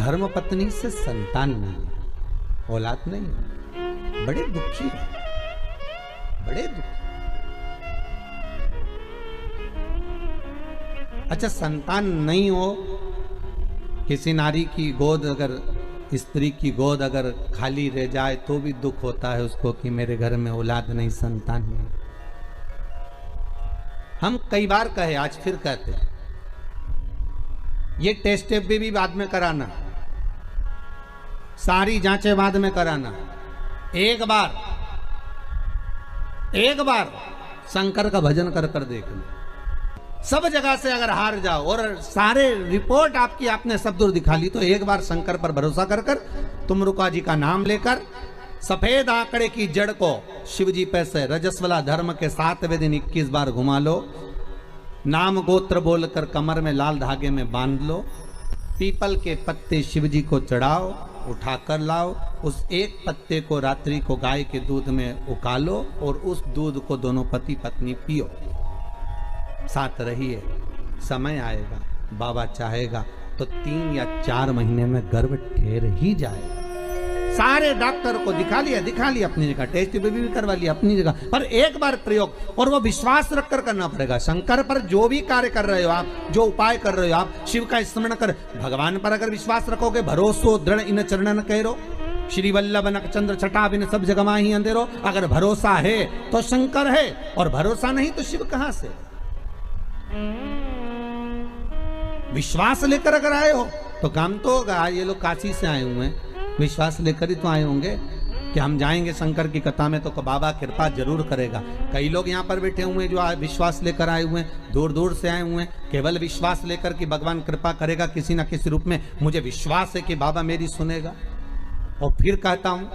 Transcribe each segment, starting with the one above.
धर्म पत्नी से संतान नहीं, औलाद नहीं, बड़े दुखी है, बड़े दुखी। अच्छा, संतान नहीं हो, किसी नारी की गोद अगर, स्त्री की गोद अगर खाली रह जाए तो भी दुख होता है उसको कि मेरे घर में औलाद नहीं, संतान नहीं। हम कई बार कहे, आज फिर कहते हैं, ये टेस्ट भी बाद में कराना, सारी जांचें बाद में कराना। एक बार शंकर का भजन कर कर देख लो। सब जगह से अगर हार जाओ और सारे रिपोर्ट आपकी आपने सब दूर दिखा ली, तो एक बार शंकर पर भरोसा कर कर तुमरुका जी का नाम लेकर सफेद आंकड़े की जड़ को शिव जी पे से रजस्वला धर्म के 7वें दिन 21 बार घुमा लो। नाम गोत्र बोलकर कमर में लाल धागे में बांध लो। पीपल के पत्ते शिव जी को चढ़ाओ, उठाकर लाओ। उस एक पत्ते को रात्रि को गाय के दूध में उकालो और उस दूध को दोनों पति पत्नी पियो। साथ रहिए, समय आएगा, बाबा चाहेगा तो 3 या 4 महीने में गर्भ ठहर ही जाएगा। सारे डॉक्टर को दिखा लिया अपनी जगह, टेस्ट भी करवा लिया अपनी जगह, पर एक बार प्रयोग, और वो विश्वास रखकर करना पड़ेगा। शंकर पर जो भी कार्य कर रहे हो आप, जो उपाय कर रहे हो आप, शिव का स्मरण कर, भगवान पर अगर विश्वास रखोगे, भरोसो दृढ़ इन चरणन कहो, श्री वल्लभ नखचंद्र छटा बिन सब जगमा ही अंधेरो। अगर भरोसा है तो शंकर है, और भरोसा नहीं तो शिव कहां से। विश्वास लेकर अगर आए हो तो काम तो होगा। ये लोग काशी से आए हुए हैं, विश्वास लेकर ही तो आए होंगे कि हम जाएंगे शंकर की कथा में तो बाबा कृपा जरूर करेगा। कई लोग यहाँ पर बैठे हुए हैं जो विश्वास लेकर आए हुए हैं, दूर दूर से आए हुए हैं, केवल विश्वास लेकर कि भगवान कृपा करेगा किसी न किसी रूप में। मुझे विश्वास है कि बाबा मेरी सुनेगा। और फिर कहता हूं,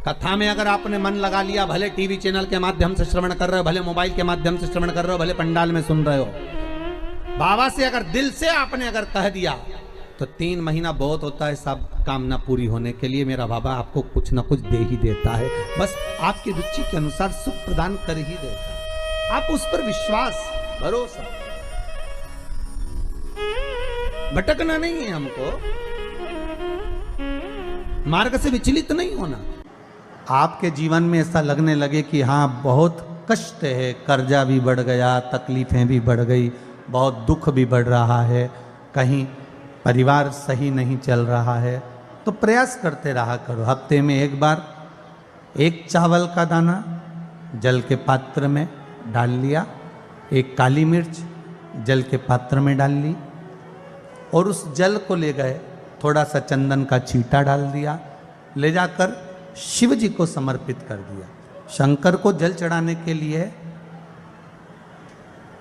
कथा में अगर आपने मन लगा लिया, भले टीवी चैनल के माध्यम से श्रवण कर रहे हो, भले मोबाइल के माध्यम से श्रवण कर रहे हो, भले पंडाल में सुन रहे हो, बाबा से अगर दिल से आपने अगर कह दिया तो 3 महीना बहुत होता है सब कामना पूरी होने के लिए। मेरा बाबा आपको कुछ ना कुछ दे ही देता है, बस आपकी रुचि के अनुसार सुख प्रदान कर ही देता है। आप उस पर विश्वास, भरोसा, भटकना नहीं है हमको, मार्ग से विचलित नहीं होना। आपके जीवन में ऐसा लगने लगे कि हाँ बहुत कष्ट है, कर्जा भी बढ़ गया, तकलीफें भी बढ़ गई, बहुत दुख भी बढ़ रहा है, कहीं परिवार सही नहीं चल रहा है, तो प्रयास करते रहा करो। हफ्ते में एक बार 1 चावल का दाना जल के पात्र में डाल लिया, 1 काली मिर्च जल के पात्र में डाल ली, और उस जल को ले गए, थोड़ा सा चंदन का छींटा डाल दिया, ले जाकर शिव जी को समर्पित कर दिया। शंकर को जल चढ़ाने के लिए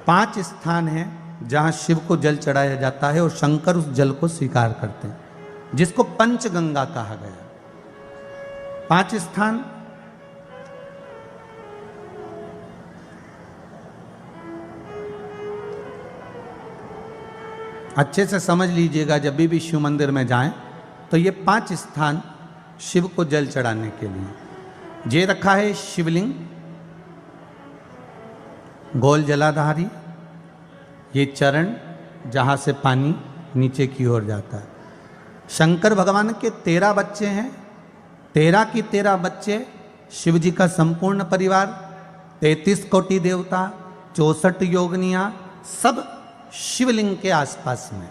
5 स्थान हैं जहां शिव को जल चढ़ाया जाता है, और शंकर उस जल को स्वीकार करते हैं, जिसको पंचगंगा कहा गया। 5 स्थान, अच्छे से समझ लीजिएगा, जब भी शिव मंदिर में जाएं तो ये 5 स्थान शिव को जल चढ़ाने के लिए ये रखा है। शिवलिंग, गोल जलाधारी, ये चरण जहाँ से पानी नीचे की ओर जाता है। शंकर भगवान के 13 बच्चे हैं, 13 की 13 बच्चे, शिव जी का संपूर्ण परिवार, 33 कोटि देवता, 64 योगनियाँ, सब शिवलिंग के आसपास में।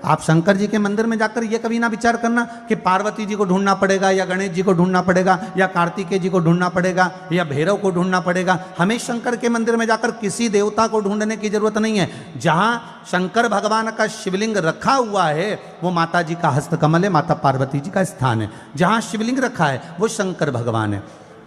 आप शंकर जी के मंदिर में जाकर ये कभी ना विचार करना कि पार्वती जी को ढूंढना पड़ेगा, या गणेश जी को ढूंढना पड़ेगा, या कार्तिकेय जी को ढूंढना पड़ेगा, या भैरव को ढूंढना पड़ेगा। हमें शंकर के मंदिर में जाकर किसी देवता को ढूंढने की जरूरत नहीं है। जहां शंकर भगवान का शिवलिंग रखा हुआ है वो माता जी का हस्तकमल है, माता पार्वती जी का स्थान है। जहां शिवलिंग रखा है वो शंकर भगवान है।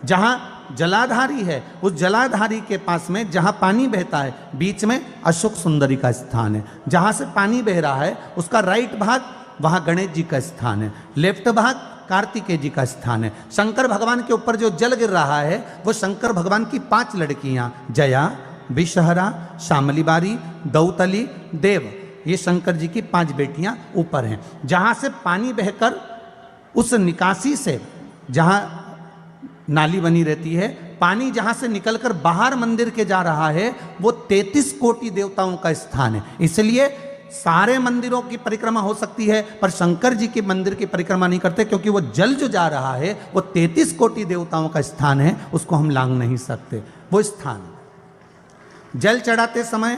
जहां जलाधारी है, उस जलाधारी के पास में जहां पानी बहता है, बीच में अशोक सुंदरी का स्थान है। जहां से पानी बह रहा है उसका राइट भाग, वहां गणेश जी का स्थान है, लेफ्ट भाग कार्तिकेय जी का स्थान है। शंकर भगवान के ऊपर जो जल गिर रहा है वो शंकर भगवान की 5 लड़कियां, जया, विषहरा, शामली बारी, दौतली, देव, ये शंकर जी की 5 बेटियां ऊपर हैं। जहां से पानी बहकर उस निकासी से, जहां नाली बनी रहती है, पानी जहां से निकलकर बाहर मंदिर के जा रहा है, वो 33 कोटि देवताओं का स्थान है। इसलिए सारे मंदिरों की परिक्रमा हो सकती है, पर शंकर जी के मंदिर की परिक्रमा नहीं करते, क्योंकि वो जल जो जा रहा है वो 33 कोटि देवताओं का स्थान है, उसको हम लांग नहीं सकते। वो स्थान जल चढ़ाते समय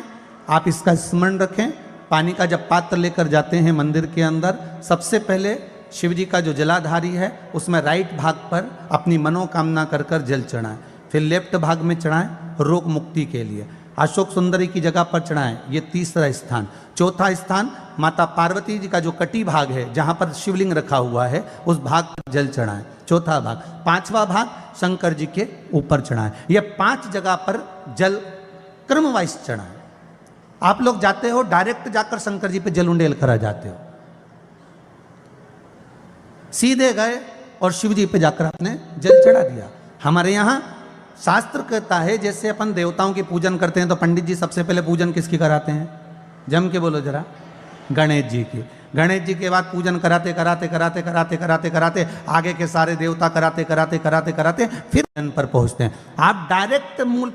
आप इसका स्मरण रखें। पानी का जब पात्र लेकर जाते हैं मंदिर के अंदर, सबसे पहले शिव जी का जो जलाधारी है उसमें राइट भाग पर अपनी मनोकामना कर कर जल चढ़ाएं, फिर लेफ्ट भाग में चढ़ाएं रोग मुक्ति के लिए। अशोक सुंदरी की जगह पर चढ़ाएं, ये तीसरा स्थान। चौथा स्थान माता पार्वती जी का जो कटी भाग है जहां पर शिवलिंग रखा हुआ है उस भाग पर जल चढ़ाएं, चौथा भाग। पांचवा भाग शंकर जी के ऊपर चढ़ाएं। ये 5 जगह पर जल क्रम वाइज चढ़ाएं। आप लोग जाते हो डायरेक्ट जाकर शंकर जी पे जल उंडेल करा जाते हो, सीधे गए और शिव जी पे जाकर आपने जल चढ़ा दिया। हमारे यहाँ शास्त्र कहता है जैसे अपन देवताओं की पूजन करते हैं तो पंडित जी सबसे पहले पूजन किसकी कराते हैं? जम के बोलो जरा, गणेश जी की। गणेश जी के बाद पूजन कराते कराते कराते कराते कराते कराते आगे के सारे देवता कराते कराते कराते कराते फिर जन पर पहुंचते हैं। आप डायरेक्ट मूल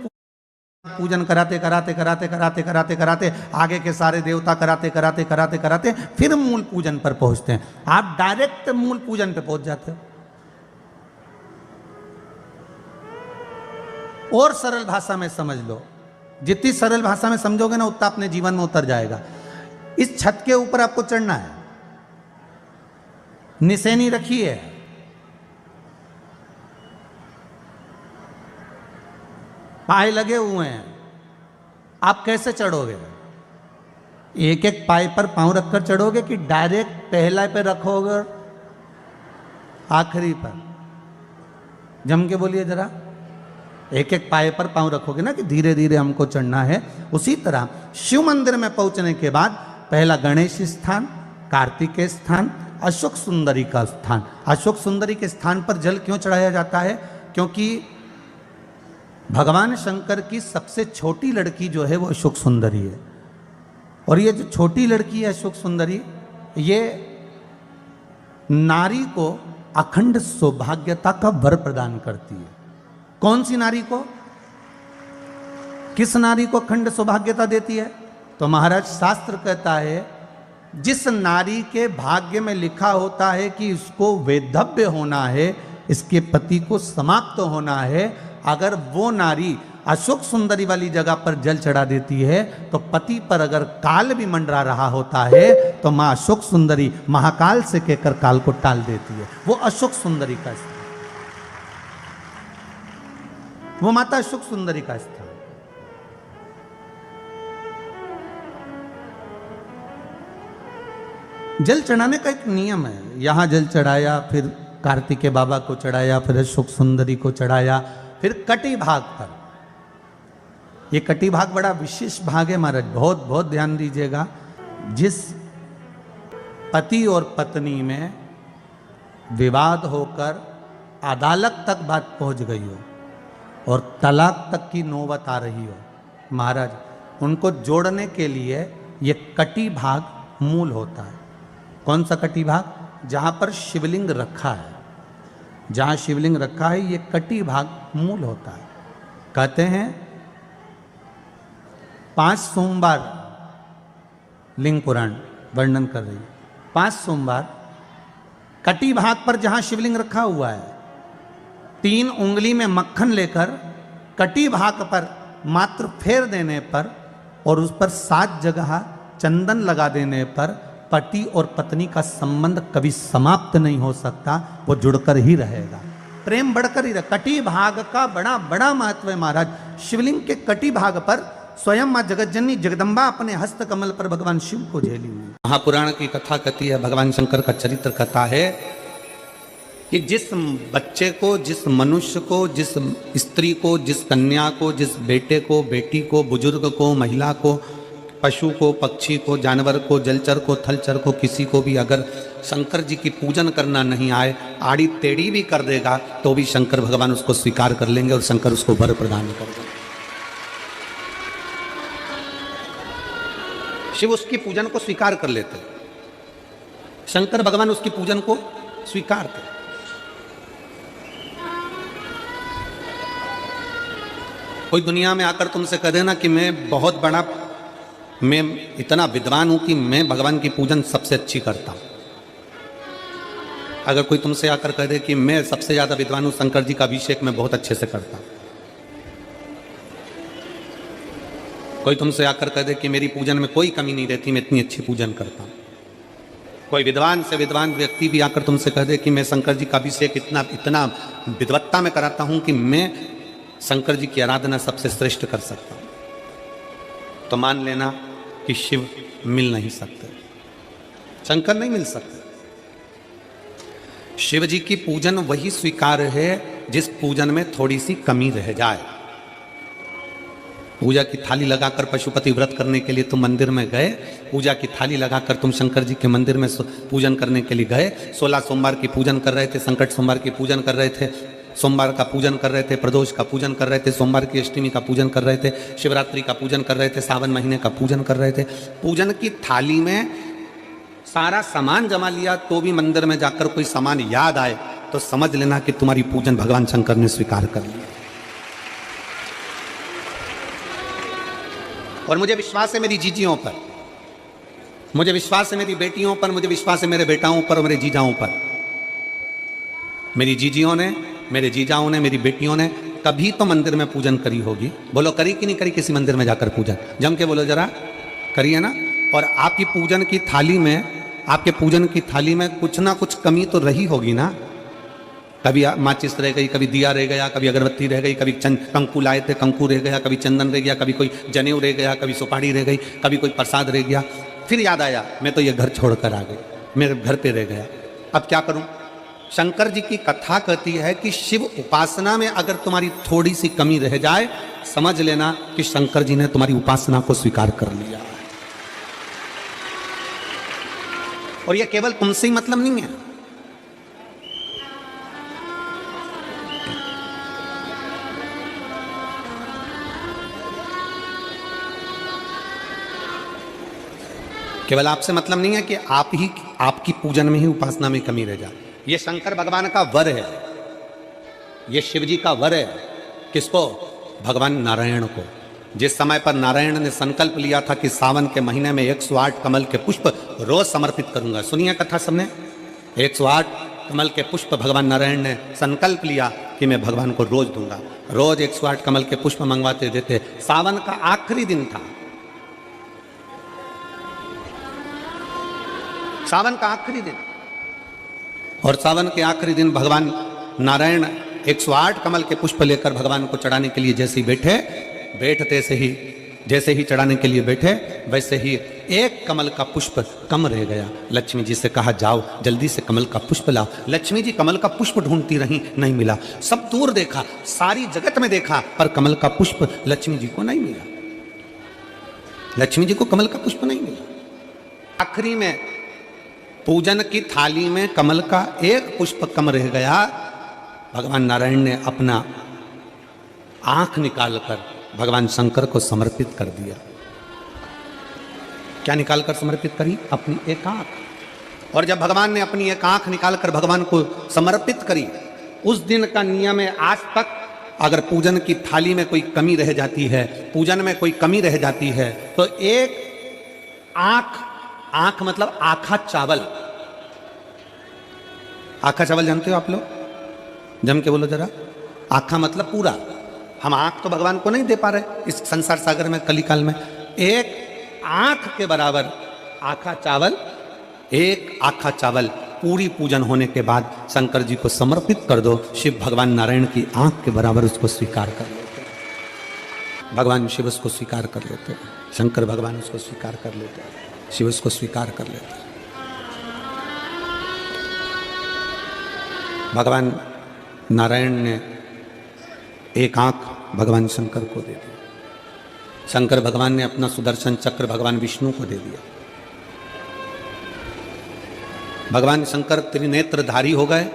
पूजन कराते कराते कराते कराते कराते कराते आगे के सारे देवता कराते कराते कराते कराते फिर मूल पूजन पर पहुंचते हैं। आप डायरेक्ट मूल पूजन पे पहुंच जाते हो। और सरल भाषा में समझ लो, जितनी सरल भाषा में समझोगे ना उतना अपने जीवन में उतर जाएगा। इस छत के ऊपर आपको चढ़ना है, निशानी रखी है, पाए लगे हुए हैं, आप कैसे चढ़ोगे? एक एक पाए पर पांव रखकर चढ़ोगे कि डायरेक्ट पहला पे रखोगे आखिरी पर? जम के बोलिए जरा। एक एक पाए पर पांव रखोगे ना कि धीरे धीरे हमको चढ़ना है। उसी तरह शिव मंदिर में पहुंचने के बाद पहला गणेश स्थान, कार्तिकेय स्थान, अशोक सुंदरी का स्थान। अशोक सुंदरी के स्थान पर जल क्यों चढ़ाया जाता है? क्योंकि भगवान शंकर की सबसे छोटी लड़की जो है वो अशोक सुंदरी है। और ये जो छोटी लड़की है अशोक सुंदरी, ये नारी को अखंड सौभाग्यता का वर प्रदान करती है। कौन सी नारी को? किस नारी को अखंड सौभाग्यता देती है? तो महाराज शास्त्र कहता है जिस नारी के भाग्य में लिखा होता है कि इसको वैधव्य होना है, इसके पति को समाप्त होना है, अगर वो नारी अशोक सुंदरी वाली जगह पर जल चढ़ा देती है तो पति पर अगर काल भी मंडरा रहा होता है तो मां अशोक सुंदरी महाकाल से कहकर काल को टाल देती है। वो अशोक सुंदरी का स्थान, वो माता अशोक सुंदरी का स्थान। जल चढ़ाने का एक नियम है। यहां जल चढ़ाया, फिर कार्तिकेय बाबा को चढ़ाया, फिर अशोक सुंदरी को चढ़ाया, फिर कटी भाग पर। ये कटी भाग बड़ा विशेष भाग है महाराज, बहुत बहुत ध्यान दीजिएगा। जिस पति और पत्नी में विवाद होकर अदालत तक बात पहुंच गई हो और तलाक तक की नौबत आ रही हो, महाराज उनको जोड़ने के लिए ये कटी भाग मूल होता है। कौन सा कटी भाग? जहां पर शिवलिंग रखा है, जहां शिवलिंग रखा है ये कटी भाग मूल होता है। कहते हैं 5 सोमवार लिंग पुराण वर्णन कर रही है, 5 सोमवार कटी भाग पर जहां शिवलिंग रखा हुआ है 3 उंगली में मक्खन लेकर कटी भाग पर मात्र फेर देने पर और उस पर 7 जगह चंदन लगा देने पर पति और पत्नी का संबंध कभी समाप्त नहीं हो सकता, वो जुड़कर ही रहेगा, प्रेम बढ़कर ही रहेगा। कटी भाग का बड़ा बड़ा महत्व है महाराज। शिवलिंग के कटी भाग पर स्वयं मां जगतजननी जगदम्बा अपने हस्त कमल पर भगवान शिव को झेली हुई। महापुराण की कथा कहती है, भगवान शंकर का चरित्र कथा है कि जिस बच्चे को, जिस मनुष्य को, जिस स्त्री को, जिस कन्या को, जिस बेटे को, बेटी को, बुजुर्ग को, महिला को, पशु को, पक्षी को, जानवर को, जलचर को, थलचर को, किसी को भी अगर शंकर जी की पूजन करना नहीं आए, आड़ी टेढ़ी भी कर देगा तो भी शंकर भगवान उसको स्वीकार कर लेंगे और शंकर उसको वर प्रदान कर देंगे। शिव उसकी पूजन को स्वीकार कर लेते, शंकर भगवान उसकी पूजन को स्वीकार कर। कोई दुनिया में आकर तुमसे कह देना कि मैं बहुत बड़ा मैं इतना विद्वान हूं कि मैं भगवान की पूजन सबसे अच्छी करता हूं। अगर कोई तुमसे आकर कह दे कि मैं सबसे ज्यादा विद्वान हूं, शंकर जी का अभिषेक मैं बहुत अच्छे से करता हूं, कोई तुमसे आकर कह दे कि मेरी पूजन में कोई कमी नहीं रहती, मैं इतनी अच्छी पूजन करता हूं, कोई विद्वान से विद्वान व्यक्ति भी आकर तुमसे कह दे कि मैं शंकर जी का अभिषेक इतना इतना विद्वत्ता में कराता हूं कि मैं शंकर जी की आराधना सबसे श्रेष्ठ कर सकता हूं, तो मान लेना कि शिव मिल नहीं सकते, शंकर नहीं मिल सकते। शिव जी की पूजन वही स्वीकार है जिस पूजन में थोड़ी सी कमी रह जाए। पूजा की थाली लगाकर पशुपति व्रत करने के लिए तुम मंदिर में गए, पूजा की थाली लगाकर तुम शंकर जी के मंदिर में पूजन करने के लिए गए, 16 सोमवार की पूजन कर रहे थे, संकट सोमवार की पूजन कर रहे थे, सोमवार का पूजन कर रहे थे, प्रदोष का पूजन कर रहे थे, सोमवार की अष्टमी का पूजन कर रहे थे, शिवरात्रि का पूजन कर रहे थे, सावन महीने का पूजन कर रहे थे। पूजन की थाली में सारा सामान जमा लिया तो भी मंदिर में जाकर कोई सामान याद आए तो समझ लेना कि तुम्हारी पूजन भगवान शंकर ने स्वीकार कर लिया। और मुझे विश्वास है मेरी जीजियों पर, मुझे विश्वास है मेरी बेटियों पर, मुझे विश्वास है मेरे बेटाओं पर और मेरे जीजाओं पर। मेरी जीजियों ने, मेरे जीजाओं ने, मेरी बेटियों ने कभी तो मंदिर में पूजन करी होगी। बोलो करी कि नहीं करी किसी मंदिर में जाकर पूजन? जम के बोलो जरा, करी है ना? और आपकी पूजन की थाली में, आपके पूजन की थाली में कुछ ना कुछ कमी तो रही होगी ना। कभी माचिस रह गई, कभी दिया रह गया, कभी अगरबत्ती रह गई, कभी कंकु लाए थे कंकु रह गया, कभी चंदन रह गया, कभी कोई जनेऊ रह गया, कभी सुपारी रह गई, कभी कोई प्रसाद रह गया। फिर याद आया मैं तो ये घर छोड़कर आ गई, मेरे घर पे रह गया, अब क्या करूं? शंकर जी की कथा कहती है कि शिव उपासना में अगर तुम्हारी थोड़ी सी कमी रह जाए, समझ लेना कि शंकर जी ने तुम्हारी उपासना को स्वीकार कर लिया। और यह केवल तुमसे ही मतलब नहीं है, केवल आपसे मतलब नहीं है कि आप ही आपकी पूजन में ही उपासना में कमी रह जाए। ये शंकर भगवान का वर है, ये शिव जी का वर है। किसको? भगवान नारायण को। जिस समय पर नारायण ने संकल्प लिया था कि सावन के महीने में 108 कमल के पुष्प रोज समर्पित करूंगा। सुनिए कथा सबने, 108 कमल के पुष्प भगवान नारायण ने संकल्प लिया कि मैं भगवान को रोज दूंगा। रोज 108 कमल के पुष्प मंगवाते देते। सावन का आखिरी दिन था, सावन का आखिरी दिन, और सावन के आखिरी दिन भगवान नारायण 108 कमल के पुष्प लेकर भगवान को चढ़ाने के लिए जैसे ही बैठे, बैठते से ही जैसे ही चढ़ाने के लिए बैठे वैसे ही एक कमल का पुष्प कम रह गया। लक्ष्मी जी से कहा जाओ जल्दी से कमल का पुष्प लाओ। लक्ष्मी जी कमल का पुष्प ढूंढती रही, नहीं मिला। सब दूर देखा, सारी जगत में देखा, पर कमल का पुष्प लक्ष्मी जी को नहीं मिला। लक्ष्मी जी को कमल का पुष्प नहीं मिला। आखिरी में पूजन की थाली में कमल का एक पुष्प कम रह गया। भगवान नारायण ने अपना आंख निकालकर भगवान शंकर को समर्पित कर दिया। क्या निकालकर समर्पित करी? अपनी एक आंख। और जब भगवान ने अपनी एक आंख निकालकर भगवान को समर्पित करी, उस दिन का नियम है आज तक अगर पूजन की थाली में कोई कमी रह जाती है, पूजन में कोई कमी रह जाती है, तो एक आंख, आंख मतलब आखा चावल। आखा चावल जानते हो आप लोग? जम के बोलो जरा। आखा मतलब पूरा। हम आंख तो भगवान को नहीं दे पा रहे इस संसार सागर में, कलिकाल में। एक आंख के बराबर आखा चावल, एक आखा चावल पूरी पूजन होने के बाद शंकर जी को समर्पित कर दो। शिव भगवान नारायण की आंख के बराबर उसको स्वीकार कर लेते, भगवान शिव उसको स्वीकार कर लेते, शंकर भगवान उसको स्वीकार कर लेते, शिव उसको स्वीकार कर लेते। भगवान नारायण ने एक आंख भगवान शंकर को दे दी। शंकर भगवान ने अपना सुदर्शन चक्र भगवान विष्णु को दे दिया। भगवान शंकर त्रिनेत्रधारी हो गए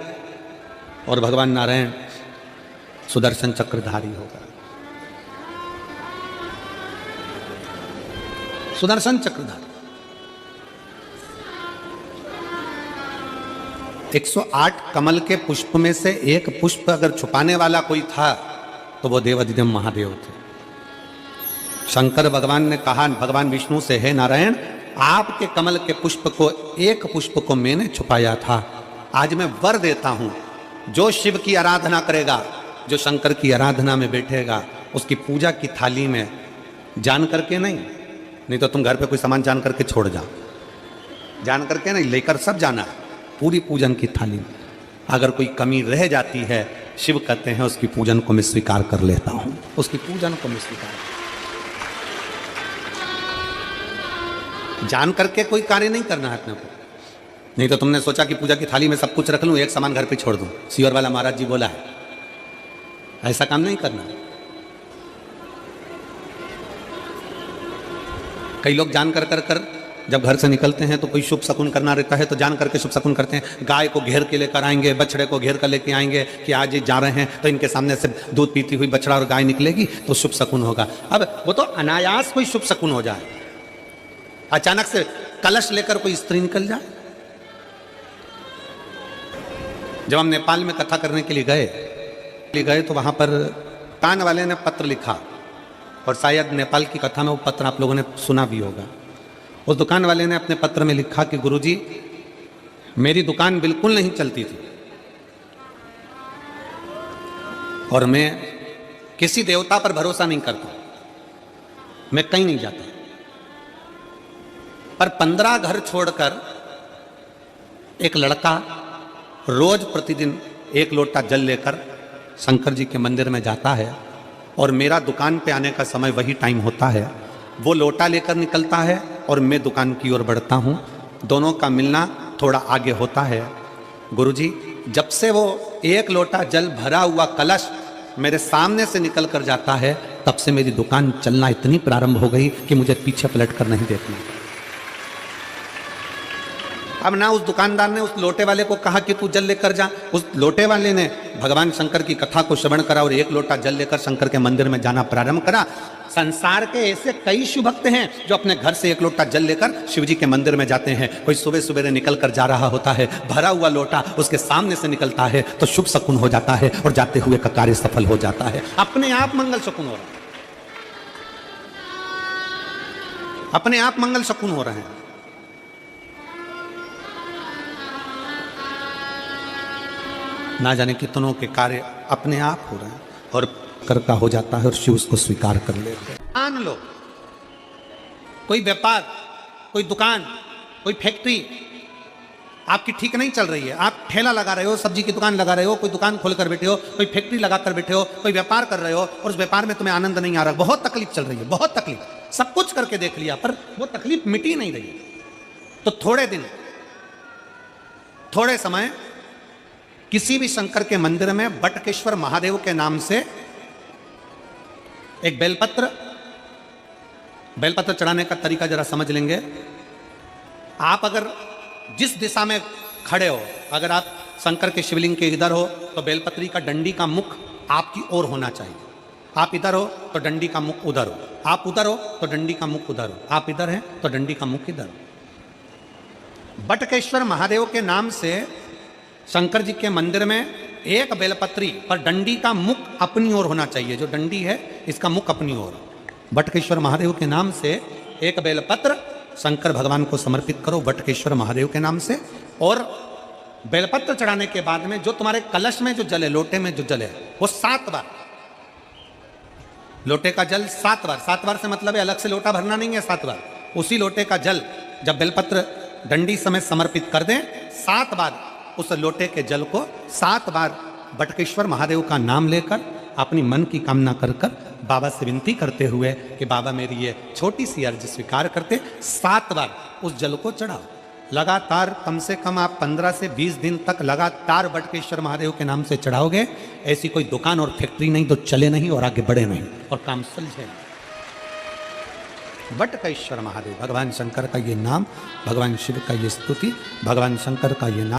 और भगवान नारायण सुदर्शन चक्रधारी हो गए। सुदर्शन चक्रधारी 108 कमल के पुष्प में से एक पुष्प अगर छुपाने वाला कोई था तो वो देवाधिदेव महादेव थे। शंकर भगवान ने कहा भगवान विष्णु से, हे नारायण, आपके कमल के पुष्प को, एक पुष्प को मैंने छुपाया था, आज मैं वर देता हूं, जो शिव की आराधना करेगा, जो शंकर की आराधना में बैठेगा, उसकी पूजा की थाली में जान करके नहीं तो तुम घर पे कोई सामान जान करके छोड़ जाओ, जान करके नहीं, लेकर सब जाना है, पूरी पूजन की थाली में अगर कोई कमी रह जाती है, शिव कहते हैं उसकी पूजन को मैं स्वीकार कर लेता हूं, उसकी पूजन को मैं स्वीकार, जान करके कोई कार्य नहीं करना है अपने को। नहीं तो तुमने सोचा कि पूजा की थाली में सब कुछ रख लूं, एक सामान घर पे छोड़ दूं, सीवर वाला महाराज जी बोला है, ऐसा काम नहीं करना। कई लोग जान कर जब घर से निकलते हैं तो कोई शुभ शकुन करना रहता है तो जान करके शुभ शकुन करते हैं, गाय को घेर के लेकर आएंगे, बछड़े को घेर कर लेके आएंगे कि आज ये जा रहे हैं तो इनके सामने से दूध पीती हुई बछड़ा और गाय निकलेगी तो शुभ शकुन होगा। अब वो तो अनायास कोई शुभ शकुन हो जाए, अचानक से कलश लेकर कोई स्त्री निकल जाए। जब हम नेपाल में कथा करने के लिए गए तो वहां पर कान वाले ने पत्र लिखा, और शायद नेपाल की कथा में वो पत्र आप लोगों ने सुना भी होगा। उस दुकान वाले ने अपने पत्र में लिखा कि गुरुजी, मेरी दुकान बिल्कुल नहीं चलती थी और मैं किसी देवता पर भरोसा नहीं करता, मैं कहीं नहीं जाता, पर 15 घर छोड़कर एक लड़का रोज प्रतिदिन 1 लोटा जल लेकर शंकर जी के मंदिर में जाता है और मेरा दुकान पे आने का समय वही टाइम होता है, वो लोटा लेकर निकलता है और मैं दुकान की ओर बढ़ता हूँ, दोनों का मिलना थोड़ा आगे होता है। गुरुजी, जब से वो 1 लोटा जल भरा हुआ कलश मेरे सामने से निकल कर जाता है, तब से मेरी दुकान चलना इतनी प्रारंभ हो गई कि मुझे पीछे पलट कर नहीं देखना। अब ना उस दुकानदार ने उस लोटे वाले को कहा कि तू जल लेकर जा, उस लोटे वाले ने भगवान शंकर की कथा को श्रवण करा और 1 लोटा जल लेकर शंकर के मंदिर में जाना प्रारंभ करा। संसार के ऐसे कई शिव भक्त हैं जो अपने घर से 1 लोटा जल लेकर शिव जी के मंदिर में जाते हैं। कोई सुबह सुबह निकल कर जा रहा होता है, भरा हुआ लोटा उसके सामने से निकलता है तो शुभ शकुन हो जाता है और जाते हुए का कार्य सफल हो जाता है, अपने आप मंगल शकुन हो रहा है, अपने आप मंगल शकुन हो रहे हैं। ना जाने कितनों के कार्य अपने आप हो रहे हैं और कर का हो जाता है और शिव उसको स्वीकार कर लेते हैं। मान लो कोई व्यापार, कोई दुकान, कोई फैक्ट्री आपकी ठीक नहीं चल रही है, आप ठेला लगा रहे हो, सब्जी की दुकान लगा रहे हो, कोई दुकान खोल कर बैठे हो, कोई फैक्ट्री लगा कर बैठे हो, कोई व्यापार कर रहे हो और उस व्यापार में तुम्हें आनंद नहीं आ रहा, बहुत तकलीफ चल रही है, बहुत तकलीफ, सब कुछ करके देख लिया पर वो तकलीफ मिटी नहीं रही, तो थोड़े दिन, थोड़े समय किसी भी शंकर के मंदिर में बटकेश्वर महादेव के नाम से एक बेलपत्र चढ़ाने का तरीका जरा समझ लेंगे। आप अगर जिस दिशा में खड़े हो, अगर आप शंकर के शिवलिंग के इधर हो तो बेलपत्री का डंडी का मुख आपकी ओर होना चाहिए, आप इधर हो तो डंडी का मुख उधर हो, आप उधर हो तो डंडी का मुख उधर हो, आप इधर हैं तो डंडी का मुख इधर हो। बटकेश्वर महादेव के नाम से शंकर जी के मंदिर में एक बेलपत्री पर डंडी का मुख अपनी ओर होना चाहिए, जो डंडी है इसका मुख अपनी ओर। बटकेश्वर महादेव के नाम से एक बेलपत्र शंकर भगवान को समर्पित करो बटकेश्वर महादेव के नाम से, और बेलपत्र चढ़ाने के बाद में जो तुम्हारे कलश में जो जल है, लोटे में जो जल है, वो 7 बार, लोटे का जल 7 बार, 7 बार से मतलब है अलग से लोटा भरना नहीं है, 7 बार उसी लोटे का जल जब बेलपत्र डंडी समेत समर्पित कर दें, 7 बार उस लोटे के जल को 7 बार बटकेश्वर महादेव का नाम लेकर अपनी मन की कामना कर कर बाबा से विनती करते हुए कि बाबा मेरी ये छोटी सी अर्ज स्वीकार करते, 7 बार उस जल को चढ़ाओ। लगातार कम से कम आप 15 से 20 दिन तक लगातार बटकेश्वर महादेव के नाम से चढ़ाओगे, ऐसी कोई दुकान और फैक्ट्री नहीं तो चले नहीं और आगे बढ़े नहीं और काम सुलझे। बटकेश्वर महादेव, भगवान शंकर का ये नाम, भगवान शिव का ये स्तुति, भगवान शंकर का ये नाम।